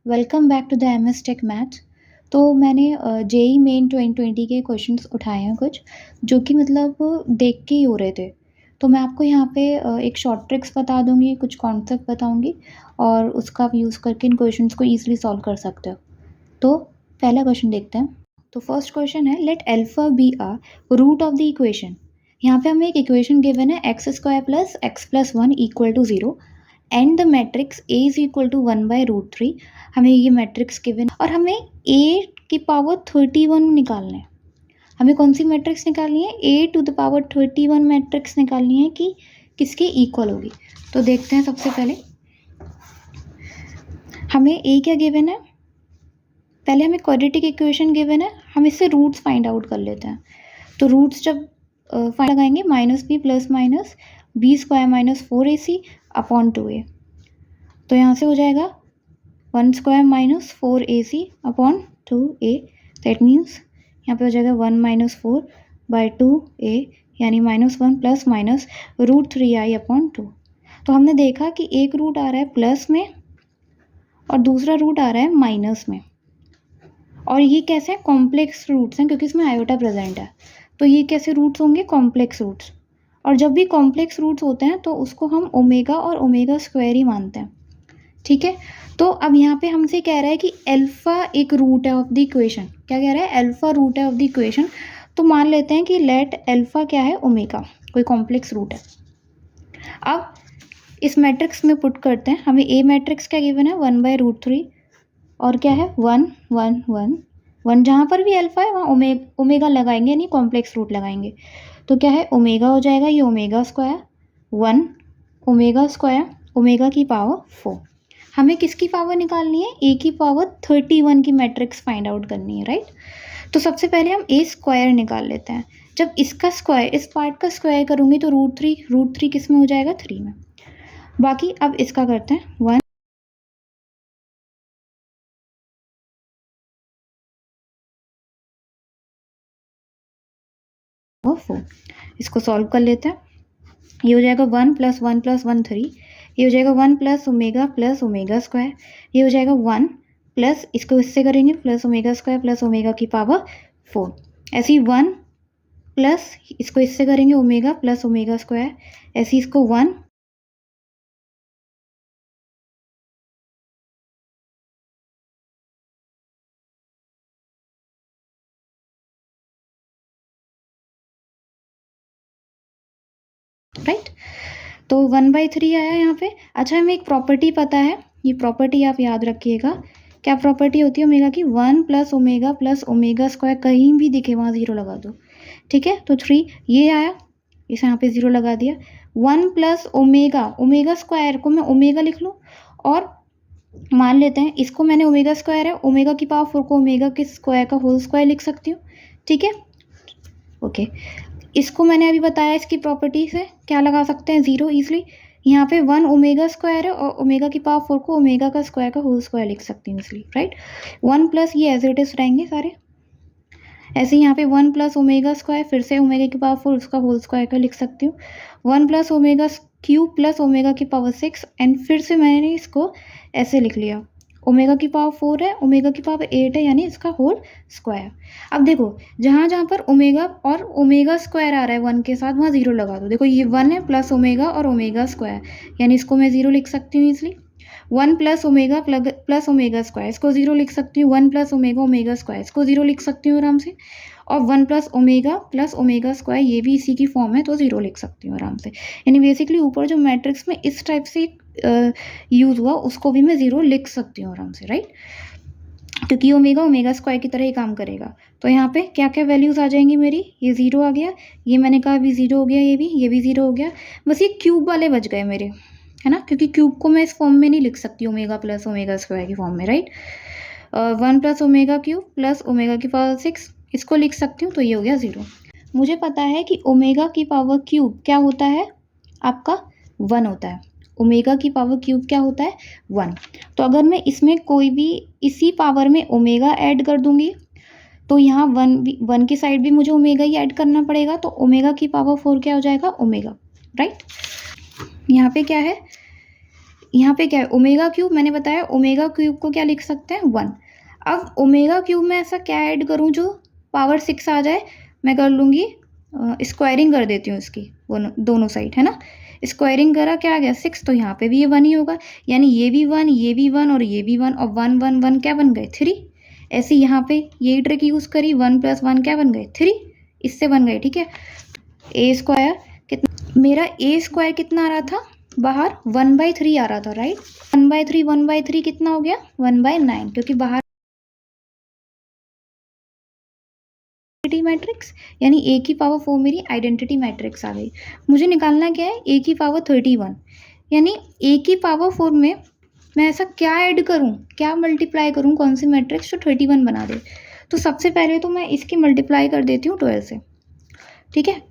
Welcome back to the MS tech math. तो मैंने JEE main 2020 के क्वेश्चंस उठाए हैं कुछ, जो कि मतलब देख के ही हो रहे थे। तो मैं आपको यहाँ पे एक शॉर्ट ट्रिक्स बता दूँगी, कुछ कॉन्सेप्ट बताऊँगी और उसका आप यूज़ करके इन क्वेश्चंस को ईज़िली सॉल्व कर सकते हो। तो पहला क्वेश्चन देखते हैं। तो फर्स्ट क्वेश्चन है, let alpha be a root of the equation. यहाँ पे हमें एक इक्वेशन गिवन है x square plus x plus 1 equal to 0 and the matrix A is equal to 1/√3। हमें ये मैट्रिक्स गिवन और हमें ए की पावर 31 निकालना है। हमें कौन सी मैट्रिक्स निकालनी है? ए टू द पावर 31 मैट्रिक्स निकालनी है कि किसके इक्वल होगी। तो देखते हैं, सबसे पहले हमें ए क्या गिवन है, पहले हमें क्वाड्रेटिक इक्वेशन गिवन है, हम इससे रूट्स फाइंड आउट कर लेते हैं। तो रूट्स जब फाइंड लगाएंगे, minus b plus minus b square minus 4ac upon 2a। तो यहाँ से हो जाएगा 1 square minus 4ac upon 2a। That means यहाँ पे हो जाएगा 1 माइनस 4/2a, यानी -1 प्लस माइनस √3i अपॉन 2। तो हमने देखा कि एक रूट आ रहा है प्लस में और दूसरा रूट आ रहा है माइनस में, और ये कैसे हैं? कॉम्प्लेक्स रूट्स हैं, क्योंकि इसमें आयोटा प्रेजेंट है। तो ये कैसे रूट्स होंगे? Complex roots. और जब भी कॉम्प्लेक्स रूट्स होते हैं तो उसको हम ओमेगा और ओमेगा स्क्वायर ही मानते हैं, ठीक है। तो अब यहाँ पे हमसे कह रहा है कि अल्फा एक रूट है ऑफ द इक्वेशन। क्या कह रहा है? अल्फा रूट है ऑफ द इक्वेशन। तो मान लेते हैं कि लेट अल्फा क्या है? ओमेगा, कोई कॉम्प्लेक्स रूट है। अब इस मैट्रिक्स में पुट करते हैं। हमें ए मैट्रिक्स क्या गिवन है? 1/√3 और क्या है? 1 1 1 1। जहाँ पर भी अल्फा है वहाँ ओमेगा लगाएंगे, यानी कॉम्प्लेक्स रूट लगाएंगे। तो क्या है? ओमेगा हो जाएगा ये omega square 1 omega square omega की पावर 4। हमें किसकी पावर निकालनी है? ए की पावर 31 की मैट्रिक्स फाइंड आउट करनी है, राइट। तो सबसे पहले हम ए स्क्वायर निकाल लेते हैं। जब इसका स्क्वायर, इस पार्ट का स्क्वायर करूँगी तो √3 किस में हो जाएगा? 3 में। बाकी अब इसका करते हैं 1 और 4। इसको सॉल्व कर लेते हैं। ये हो जाएगा 1 + 1 + 1 3। ये हो जाएगा 1 + ओमेगा स्क्वायर। ये हो जाएगा 1 प्लस, इसको इससे करेंगे plus omega square plus omega की पावर 4। ऐसे ही 1 प्लस, इसको इससे करेंगे ओमेगा प्लस ओमेगा स्क्वायर। ऐसे ही इसको 1 राइट। तो 1/3 आया यहाँ पे। अच्छा, हमें एक प्रॉपर्टी पता है, ये प्रॉपर्टी आप याद रखिएगा। क्या प्रॉपर्टी होती है ओमेगा की? 1 + ओमेगा स्क्वायर, कहीं भी दिखे वहाँ 0 लगा दो, ठीक है। तो 3 ये आया, इसे यहाँ पे 0 लगा दिया। 1 + ओमेगा स्क्वायर को मैं ओमेगा लिख लूँ, और मान लेते हैं इसको मैंने ओमेगा स्क्वायर है, ओमेगा की पावर 4 को ओमेगा के स्क्वायर का होल स्क्वायर लिख सकती हूँ, ठीक है। ओके, इसको मैंने अभी बताया, इसकी प्रॉपर्टी से क्या लगा सकते हैं? 0 ईजिली। यहाँ पे 1 ओमेगा स्क्वायर है और ओमेगा की पावर 4 को ओमेगा का स्क्वायर का होल स्क्वायर लिख सकती हूँ इसलिए, राइट। 1 प्लस ये एज इट इज रहेंगे सारे। ऐसे ही यहाँ पे 1 + ओमेगा स्क्वायर, फिर से ओमेगा की पावर 4 उसका होल स्क्वायर का लिख सकती हूँ। 1 + ओमेगा क्यूब प्लस ओमेगा की पावर 6, एंड फिर से मैंने इसको ऐसे लिख लिया, ओमेगा की पावर 4 है, ओमेगा की पावर 8 है, यानी इसका होल स्क्वायर। अब देखो, जहाँ जहाँ पर ओमेगा और ओमेगा स्क्वायर आ रहा है 1 के साथ, वहाँ 0 लगा दो। देखो ये 1 है प्लस ओमेगा और ओमेगा स्क्वायर, यानी इसको मैं 0 लिख सकती हूँ इसलिए। 1 + ओमेगा प्लस ओमेगा स्क्वायर, इसको 0 लिख सकती हूँ। 1 + ओमेगा स्क्वायर, इसको 0 लिख सकती हूँ आराम से। और 1 + ओमेगा स्क्वायर, ये भी इसी की फॉर्म है, तो 0 लिख सकती हूँ आराम से। यानी बेसिकली ऊपर जो मैट्रिक्स में इस टाइप से यूज़ हुआ, उसको भी मैं 0 लिख सकती हूँ आराम से, राइट, क्योंकि ओमेगा स्क्वायर की तरह ही काम करेगा। तो यहाँ पे क्या क्या वैल्यूज़ आ जाएंगी मेरी? ये 0 आ गया, ये मैंने कहा भी 0 हो गया, ये भी 0 हो गया। बस ये क्यूब वाले बच गए मेरे, है ना, क्योंकि क्यूब को मैं इस फॉर्म में नहीं लिख सकती ओमेगा + ओमेगा स्क्वायर की फॉर्म में, right. 1 + omega cube plus omega की पावर 6, इसको लिख सकती हूँ, तो ये हो गया 0। मुझे पता है कि ओमेगा की पावर क्यूब क्या होता है आपका? 1 होता है। ओमेगा की पावर क्यूब क्या होता है? 1। तो अगर मैं इसमें कोई भी इसी पावर में ओमेगा ऐड कर दूंगी, तो यहाँ 1 की साइड भी मुझे ओमेगा ही ऐड करना पड़ेगा, तो ओमेगा की पावर 4 क्या हो जाएगा? Omega, right. यहाँ पे क्या है? यहाँ पे क्या है ओमेगा क्यूब, मैंने बताया ओमेगा क्यूब को क्या लिख सकते हैं 1। अब ओमेगा क्यूब में ऐसा क्या ऐड करूँ जो पावर 6 आ जाए, मैं कर लूँगी स्क्वायरिंग कर देती हूँ इसकी दोनों साइड, है ना। स्क्वायरिंग करा क्या आ गया 6, तो यहाँ पे भी ये 1 ही होगा, यानी ये भी 1, ये भी 1 और ये भी 1, और 1 1 1 क्या बन गए 3। ऐसे यहाँ पे यही ट्रिक यूज़ करी, 1 + 1 क्या बन गए 3, इससे बन गए, ठीक है। ए स्क्वायर कितना, मेरा ए स्क्वायर कितना आ रहा था बाहर 1/3 आ रहा था, राइट। 1/3 कितना हो गया 1/9, क्योंकि बाहर आइडेंटिटी मैट्रिक्स, यानी ए की पावर 4 मेरी आइडेंटिटी मैट्रिक्स आ गई। मुझे निकालना क्या है ए की पावर 31, यानी ए की पावर 4 में मैं ऐसा क्या ऐड करूं, क्या मल्टीप्लाई करूं, कौन सी मैट्रिक्स जो 31 बना दे। तो सबसे पहले तो मैं इसकी मल्टीप्लाई कर देती हूँ 12 से, ठीक है।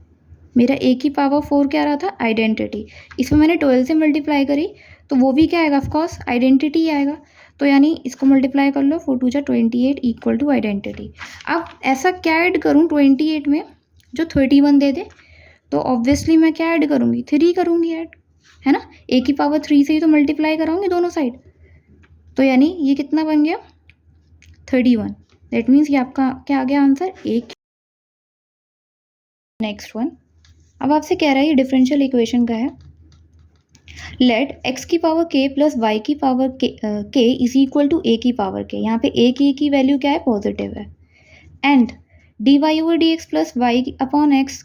मेरा ए की पावर 4 क्या रहा था आइडेंटिटी, इसमें मैंने 12 से मल्टीप्लाई करी, तो वो भी क्या आएगा ऑफकोर्स आइडेंटिटी आएगा। तो यानी इसको मल्टीप्लाई कर लो, 4 2 जा 28 इक्वल टू आइडेंटिटी। अब ऐसा क्या ऐड करूँ 28 में जो 31 दे दे, तो ऑब्वियसली मैं क्या ऐड करूँगी 3 करूँगी ऐड, है ना। ए की पावर 3 से ही तो मल्टीप्लाई कराऊंगी दोनों साइड, तो यानी ये कितना बन गया 31। दैट मीन्स ये आपका क्या आ गया आंसर ए। नेक्स्ट वन, अब आपसे कह रहा है ये डिफरेंशियल इक्वेशन का है। लेट x की पावर k प्लस y की power k is equal to a की पावर k। यहाँ पे a की वैल्यू क्या है पॉजिटिव है। And dy/dx plus y upon x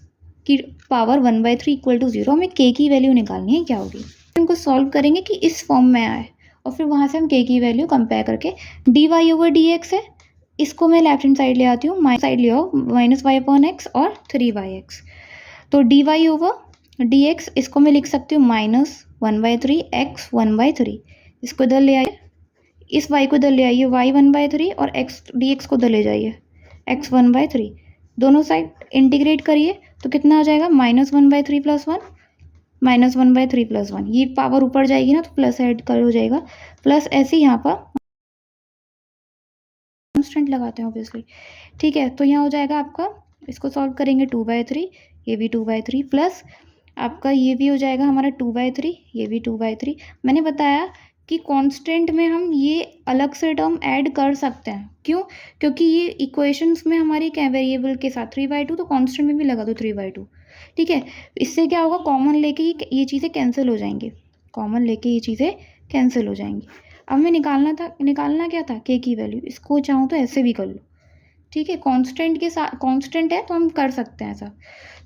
की पावर 1/3 इक्वल टू 0। हमें k की वैल्यू निकालनी है, क्या होगी। इनको सॉल्व करेंगे कि इस फॉर्म में आए, और फिर वहाँ से हम k की वैल्यू कंपेयर करके dy/dx है, इसको मैं लेफ्ट हैंड साइड ले आती हूँ, माइनस साइड ले आओ -y/x और 3yx। तो dy/dx इसको मैं लिख सकती हूँ -1/3 x 1/3। इसको इधर ले आइए, इस y को इधर ले आइए y 1/3 और x dx को इधर ले जाइए x 1/3। दोनों साइड इंटीग्रेट करिए तो कितना आ जाएगा -1/3 + 1 -1/3 + 1। ये पावर ऊपर जाएगी ना तो प्लस ऐड कर हो जाएगा, प्लस ऐसे यहाँ पर कांस्टेंट लगाते हैं ऑब्वियसली, ठीक है। तो यहाँ हो जाएगा आपका, इसको सॉल्व करेंगे 2/3, ये भी 2/3 प्लस आपका ये भी हो जाएगा हमारा 2/3, ये भी 2/3। मैंने बताया कि कांस्टेंट में हम ये अलग से टर्म ऐड कर सकते हैं, क्यों, क्योंकि ये इक्वेशंस में हमारी क्या वेरिएबल के साथ 3/2, तो कांस्टेंट में भी लगा दो 3/2, ठीक है। इससे क्या होगा कॉमन लेके ये चीज़ें कैंसिल हो जाएंगी, कॉमन लेके ये चीज़ें कैंसिल हो जाएंगी। अब मैं निकालना क्या था के की वैल्यू, इसको चाहूँ तो ऐसे भी कर लो, ठीक है। कांस्टेंट के साथ कांस्टेंट है तो हम कर सकते हैं ऐसा।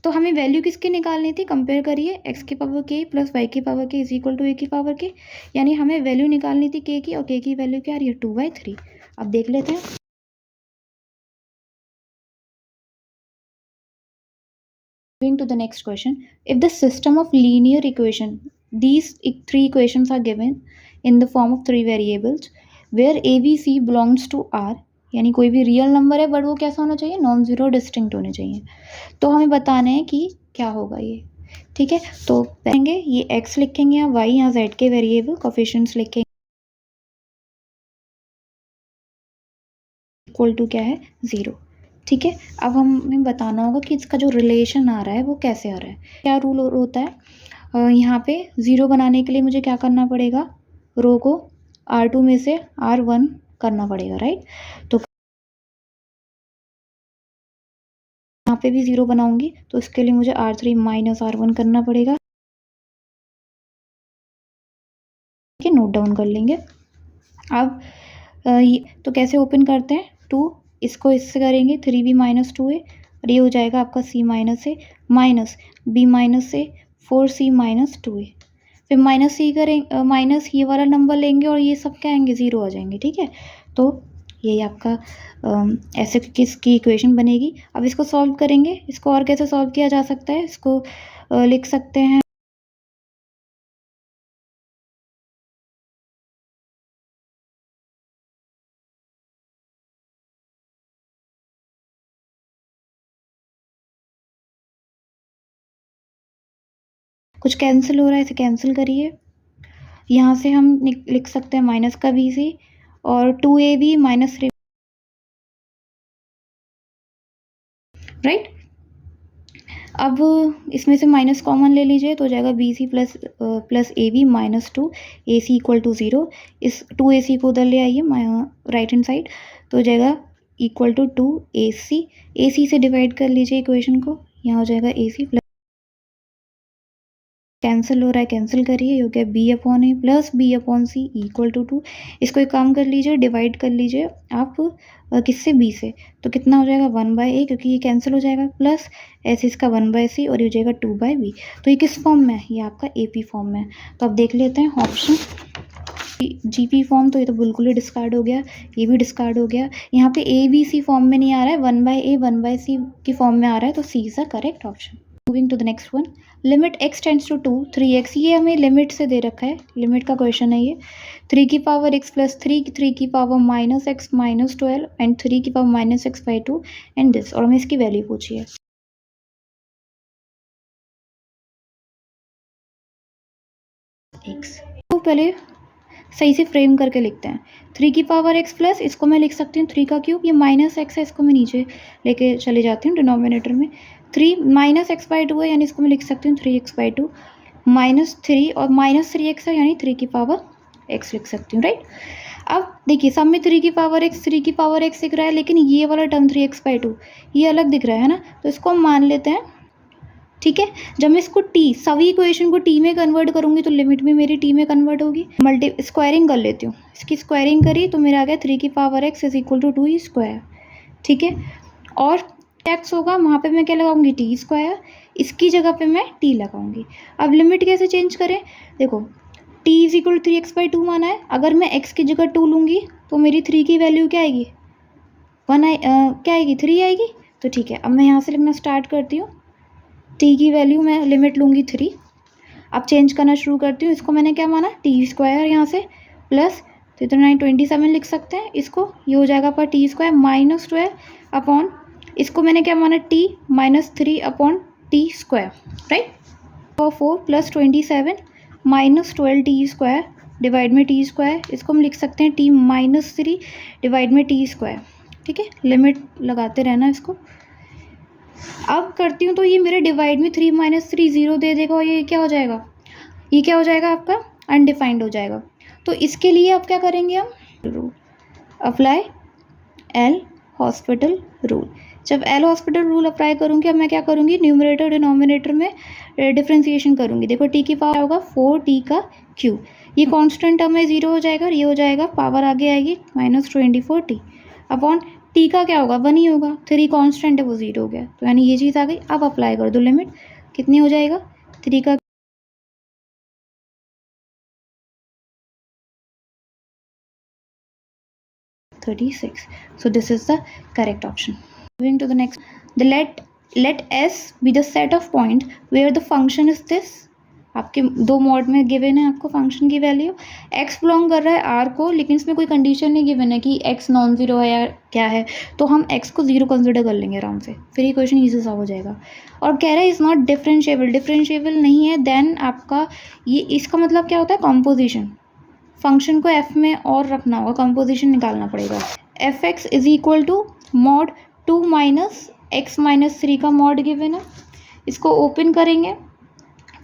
तो हमें वैल्यू किसकी निकालनी थी, कंपेयर करिए x की पावर k प्लस y की power k is equal to a की पावर k, यानी हमें वैल्यू निकालनी थी k की, और k की वैल्यू क्या आ रही है 2/3। अब देख लेते हैं। Moving to the next question, if the system of linear equation, these three equations are given in the form of three variables where a b c belongs to r, यानी कोई भी रियल नंबर है but वो कैसा होना चाहिए non zero distinct होने चाहिए, तो हमें बताना है कि क्या होगा ये, ठीक है। तो कहेंगे ये x लिखेंगे या y, यहाँ z के वेरिएबल कोफिशिएंट्स लिखेंगे इक्वल टू क्या है 0, ठीक है। अब हमें बताना होगा कि इसका जो रिलेशन आ रहा है वो कैसे आ रहा है, क्या रूल होता है। यहाँ पे 0 बनाने के लिए मुझे क्या करना पड़ेगा, रो को R2 में से R1 करना पड़ेगा, राइट। तो यहाँ पे भी 0 बनाऊंगी तो इसके लिए मुझे R3 - R1 करना पड़ेगा, ठीक है, नोट डाउन कर लेंगे। अब तो कैसे ओपन करते हैं, 2 इसको इससे करेंगे 3b - 2a, और ये हो जाएगा आपका c - a minus b - a 4c - 2a, फिर माइनस सी करें माइनस ये वाला नंबर लेंगे और ये सब क्या आएंगे 0 आ जाएंगे, ठीक है। तो ये आपका ऐसे किसकी इक्वेशन बनेगी। अब इसको सॉल्व करेंगे, इसको और कैसे सॉल्व किया जा सकता है, इसको लिख सकते हैं कुछ कैंसिल हो रहा है, इसे कैंसिल करिए। यहाँ से हम लिख सकते हैं माइनस का bc और 2ab - 3, राइट। अब इसमें से माइनस कॉमन ले लीजिए तो हो जाएगा b c plus a b -2 a सी इक्वल टू 0। इस 2AC को उधर ले आइए राइट हैंड साइड, तो हो जाएगा इक्वल टू 2AC। AC से डिवाइड कर लीजिए इक्वेशन को, यहाँ हो जाएगा AC प्लस कैंसिल हो रहा है, कैंसिल करिए, ये हो गया B/A plus B/C equal to 2। इसको एक काम कर लीजिए, डिवाइड कर लीजिए आप किससे, B से, तो कितना हो जाएगा 1/A, क्योंकि ये कैंसिल हो जाएगा, प्लस ऐसे इसका 1/C और ये हो जाएगा 2/B। तो ये किस फॉर्म में है, ये आपका AP फॉर्म में है। तो अब देख लेते हैं ऑप्शन GP फॉर्म, तो ये तो बिल्कुल ही डिस्कार्ड हो गया, ये भी डिस्कार्ड हो गया। यहाँ पे ABC फॉर्म में नहीं आ रहा है, 1/A 1/C की फॉर्म में आ रहा है, तो C is the correct option. Moving to the next one, limit x tends to 2 3x, ये हमें लिमिट से दे रखा है, लिमिट का क्वेश्चन है ये। 3 की पावर x प्लस 3 3 की पावर -x -12 एंड 3 की पावर -x/2 एंड दिस, और हमें इसकी वैल्यू पूछी है। x तो पहले सही से फ्रेम करके लिखते हैं। 3 की पावर x प्लस, इसको मैं लिख सकती हूँ 3 का क्यूब, ये -x है, इसको मैं नीचे लेके चले जाती हूँ डिनोमिनेटर में। 3 -x/2 है, यानी इसको मैं लिख सकती हूँ 3x/2 -3 और -3x है, यानी 3 की पावर x लिख सकती हूँ, राइट। अब देखिए सब में 3 की पावर x दिख रहा है, लेकिन ये वाला टर्म 3x/2 ये अलग दिख रहा है ना, तो इसको हम मान लेते हैं, ठीक है। जब मैं इसको सभी इक्वेशन को t में कन्वर्ट करूंगी तो लिमिट भी मेरी t में कन्वर्ट होगी। स्क्वायरिंग कर लेती हूँ, इसकी स्क्वायरिंग करी तो मेरा आ गया 3 की power x is equal to 2 square, ठीक है। और x होगा, वहाँ पे मैं क्या लगाऊंगी, t स्क्वायर, इसकी जगह पे मैं t लगाऊंगी। अब लिमिट कैसे चेंज करें, देखो t is equal to 3x/2 माना है, अगर मैं x की जगह 2 लूँगी तो मेरी 3 की वैल्यू क्या आएगी, क्या आएगी, 3 आएगी। तो ठीक है, अब मैं यहाँ से लिखना स्टार्ट करती हूँ, t की वैल्यू मैं लिमिट लूँगी 3। अब चेंज करना शुरू करती हूँ, इसको मैंने क्या माना, t स्क्वायर, यहाँ से प्लस, तो इतना 27 लिख सकते हैं इसको, ये हो जाएगा पर t स्क्वायर -12 अपॉन, इसको मैंने क्या माना, t -3 upon t square, right. और 4 + 27 -12 t स्क्वायर डिवाइड में t स्क्वायर, इसको हम लिख सकते हैं t -3 डिवाइड में t स्क्वायर, ठीक है। लिमिट लगाते रहना इसको। अब करती हूँ तो ये मेरे डिवाइड में 3 - 3 0 दे देगा, और ये क्या हो जाएगा, ये क्या हो जाएगा आपका अनडिफाइंड हो जाएगा। तो इसके लिए अब क्या करेंगे हम, rule apply L hospital rule. जब एल हॉस्पिटल रूल अप्लाई करूँगी, अब मैं क्या करूँगी, न्यूमरेटर डिनोमिनेटर में डिफ्रेंसिएशन करूँगी। देखो t की पावर होगा 4t का क्यूब, ये कांस्टेंट टर्म में 0 हो जाएगा और ये हो जाएगा, पावर आगे आएगी -24t अपॉन t का क्या होगा, 1 ही होगा, 3 कांस्टेंट है वो 0 हो गया, तो यानी ये चीज़ आ गई। अब अप्लाई कर दो लिमिट, कितनी हो जाएगा, 3 का 36। So this is the correct option. Moving to the next, the let S be the set of point where the function is this। आपके दो मॉड में गिवन है आपको फंक्शन की वैल्यू, x बिलोंग कर रहा है r को, लेकिन इसमें कोई कंडीशन नहीं गिवन है कि x नॉन जीरो है या क्या है, तो हम x को 0 कंसिडर कर लेंगे आराम से, फिर ये क्वेश्चन ईजी सा हो जाएगा। और कह रहा है इज़ नॉट डिफरेंशिएबल नहीं है, देन आपका ये, इसका मतलब क्या होता है, कॉम्पोजिशन, फंक्शन को f में और रखना होगा, कंपोजिशन निकालना पड़ेगा। f(x) is equal to mod 2 - x - 3 का मॉड गिवन है, इसको ओपन करेंगे,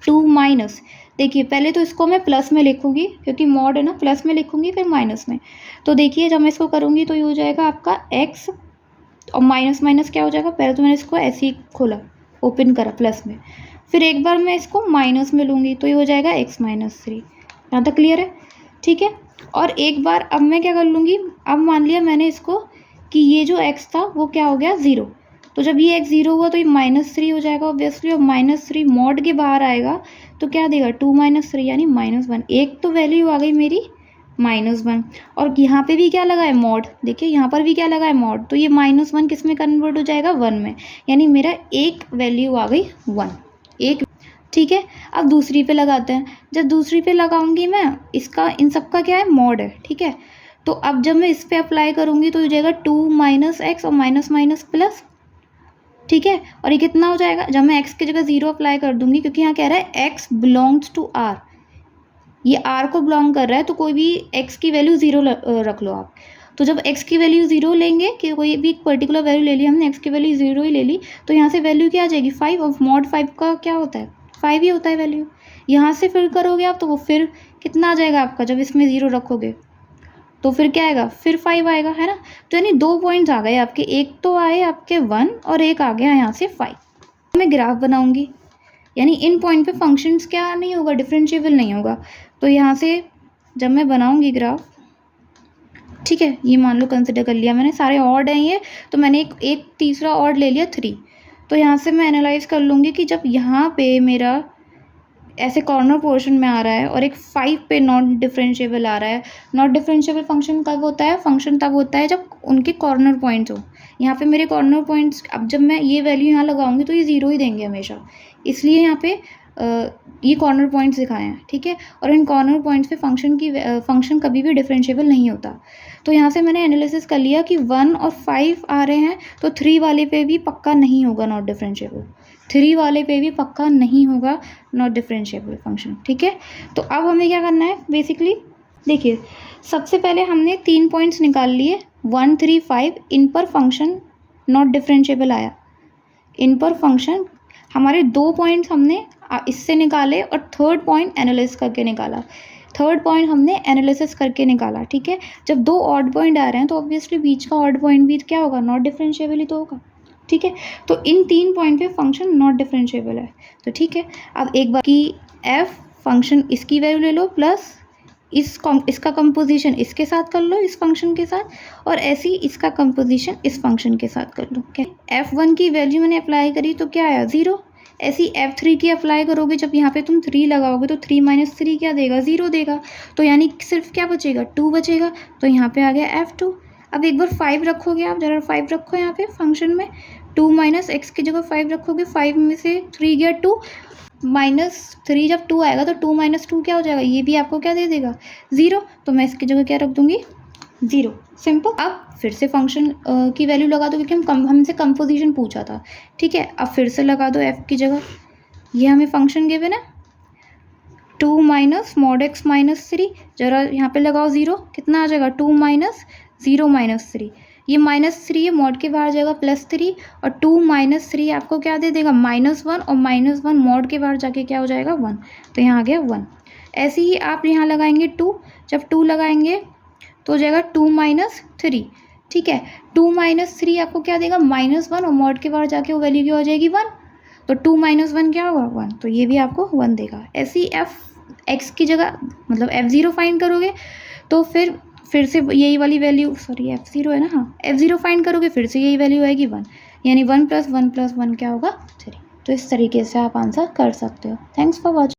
2 माइनस, देखिए पहले तो इसको मैं प्लस में लिखूंगी क्योंकि मॉड है ना, प्लस में लिखूंगी फिर माइनस में। तो देखिए जब मैं इसको करूँगी तो ये हो जाएगा आपका x और माइनस माइनस क्या हो जाएगा, पहले तो मैंने इसको ऐसे ही खोला, ओपन करा प्लस में, फिर एक बार मैं इसको माइनस में लूँगी तो ये हो जाएगा x - 3। यहाँ तक क्लियर है, ठीक है। और एक बार अब मैं क्या कर लूँगी, अब मान लिया मैंने इसको कि ये जो x था वो क्या हो गया 0, तो जब ये x 0 हुआ तो ये -3 हो जाएगा ऑब्वियसली, और -3 मॉड के बाहर आएगा तो क्या देगा 2 - 3 यानी -1, एक तो वैल्यू आ गई मेरी -1। और यहाँ पे भी क्या लगा है मॉड, देखिए यहाँ पर भी क्या लगा है मॉड, तो ये -1 किस में कन्वर्ट हो जाएगा 1 में, यानी मेरा एक वैल्यू आ गई 1, एक, ठीक है। अब दूसरी पे लगाते हैं, जब दूसरी पे लगाऊंगी मैं, इसका इन सब का क्या है मॉड है, ठीक है। तो अब जब मैं इस पे अप्लाई करूंगी तो हो जाएगा 2 - x और माइनस माइनस प्लस, ठीक है। और ये कितना हो जाएगा, जब मैं x की जगह 0 अप्लाई कर दूंगी, क्योंकि यहाँ कह रहा है x बिलोंग्स टू r, ये r को बिलोंग कर रहा है, तो कोई भी x की वैल्यू 0 रख लो आप, तो जब x की वैल्यू 0 लेंगे कि कोई भी पर्टिकुलर वैल्यू ले ली हमने, x की वैल्यू 0 ही ले ली, तो यहाँ से वैल्यू क्या आ जाएगी 5, और मॉड 5 का क्या होता है 5 ही होता है वैल्यू। यहाँ से फिर करोगे आप तो वो फिर कितना आ जाएगा आपका, जब इसमें 0 रखोगे तो फिर क्या आएगा, फिर 5 आएगा, है ना। तो यानी 2 पॉइंट्स आ गए आपके, एक तो आए आपके 1 और एक आ गया यहाँ से 5। मैं ग्राफ बनाऊंगी, यानी इन पॉइंट पे फंक्शंस क्या नहीं होगा, डिफरेंशिएबल नहीं होगा। तो यहाँ से जब मैं बनाऊंगी ग्राफ, ठीक है, ये मान लो कंसिडर कर लिया मैंने, सारे ऑड हैं ये, तो मैंने एक तीसरा ऑड ले लिया 3। तो यहाँ से मैं एनालाइज कर लूँगी कि जब यहाँ पे मेरा ऐसे कॉर्नर पोर्शन में आ रहा है और एक 5 पे नॉट डिफरेंशिएबल आ रहा है। नॉट डिफरेंशिएबल फंक्शन कब होता है, फंक्शन तब होता है जब उनके कॉर्नर पॉइंट्स हो। यहाँ पे मेरे कॉर्नर पॉइंट्स, अब जब मैं ये वैल्यू यहाँ लगाऊंगी तो ये 0 ही देंगे हमेशा, इसलिए यहाँ पे ये कॉर्नर पॉइंट्स दिखाए हैं, ठीक है। और इन कॉर्नर पॉइंट्स पे फंक्शन कभी भी डिफरेंशिएबल नहीं होता। तो यहाँ से मैंने एनालिसिस कर लिया कि 1 और 5 आ रहे हैं, तो 3 वाले पे भी पक्का नहीं होगा नॉट डिफरेंशिएबल, 3 वाले पे भी पक्का नहीं होगा नॉट डिफरेंशिएबल फंक्शन, ठीक है। तो अब हमें क्या करना है बेसिकली, देखिए सबसे पहले हमने 3 पॉइंट्स निकाल लिए 1, 3, 5, इन पर फंक्शन नॉट डिफरेंशिएबल आया। इन पर फंक्शन हमारे 2 पॉइंट्स हमने इससे निकाले और थर्ड पॉइंट एनालिसिस करके निकाला, थर्ड पॉइंट हमने एनालिसिस करके निकाला, ठीक है। जब 2 ऑड पॉइंट आ रहे हैं तो ऑब्वियसली बीच का ऑड पॉइंट भी क्या होगा, नॉट डिफरेंशिएबल ही तो होगा, ठीक है। तो इन 3 पॉइंट पे फंक्शन नॉट डिफरेंशिएबल है, तो ठीक है। अब एक बार की एफ फंक्शन इसकी वैल्यू ले लो प्लस इसका कंपोजिशन इसके साथ कर लो, इस फंक्शन के साथ, और ऐसे ही इसका कंपोजिशन इस फंक्शन के साथ कर लो। क्या f1 की वैल्यू मैंने अप्लाई करी तो क्या आया 0, ऐसी f3 की अप्लाई करोगे, जब यहाँ पे तुम 3 लगाओगे तो 3 - 3 क्या देगा, 0 देगा। तो यानी सिर्फ क्या बचेगा, 2 बचेगा, तो यहाँ पे आ गया f2। अब एक बार 5 रखोगे आप, जरा 5 रखो यहाँ पे फंक्शन में, 2 - x की जगह 5 रखोगे, 5 में से 3 गया 2, -3 जब 2 आएगा तो 2 - 2 क्या हो जाएगा, ये भी आपको क्या दे देगा 0। तो मैं इसकी जगह क्या रख दूंगी 0, सिंपल। अब फिर से फंक्शन की वैल्यू लगा दो, क्योंकि हमसे कंपोजिशन पूछा था, ठीक है। अब फिर से लगा दो f की जगह, ये हमें फंक्शन गिवन है 2 - mod x - 3, जरा यहाँ पे लगाओ 0, कितना आ जाएगा 2 - 0 - 3, ये -3 है, मॉड के बाहर जाएगा +3, और 2 - 3 आपको क्या दे देगा -1, और -1 मॉड के बाहर जाके क्या हो जाएगा 1, तो यहाँ आ गया 1। ऐसे ही आप यहाँ लगाएंगे 2, जब 2 लगाएंगे तो हो जाएगा 2 - 3, ठीक है। 2 - 3 आपको क्या देगा -1, और मॉड के बाहर जाके वो वैल्यू क्या हो जाएगी 1, तो 2 - 1 क्या होगा 1, तो ये भी आपको 1 देगा। ऐसे ही x की जगह मतलब f0 फाइंड करोगे तो फिर से यही वाली वैल्यू, सॉरी f0 है ना, हाँ f0 फाइंड करोगे फिर से यही वैल्यू आएगी 1, यानी 1 + 1 + 1 क्या होगा 3। तो इस तरीके से आप आंसर कर सकते हो। Thanks for watching.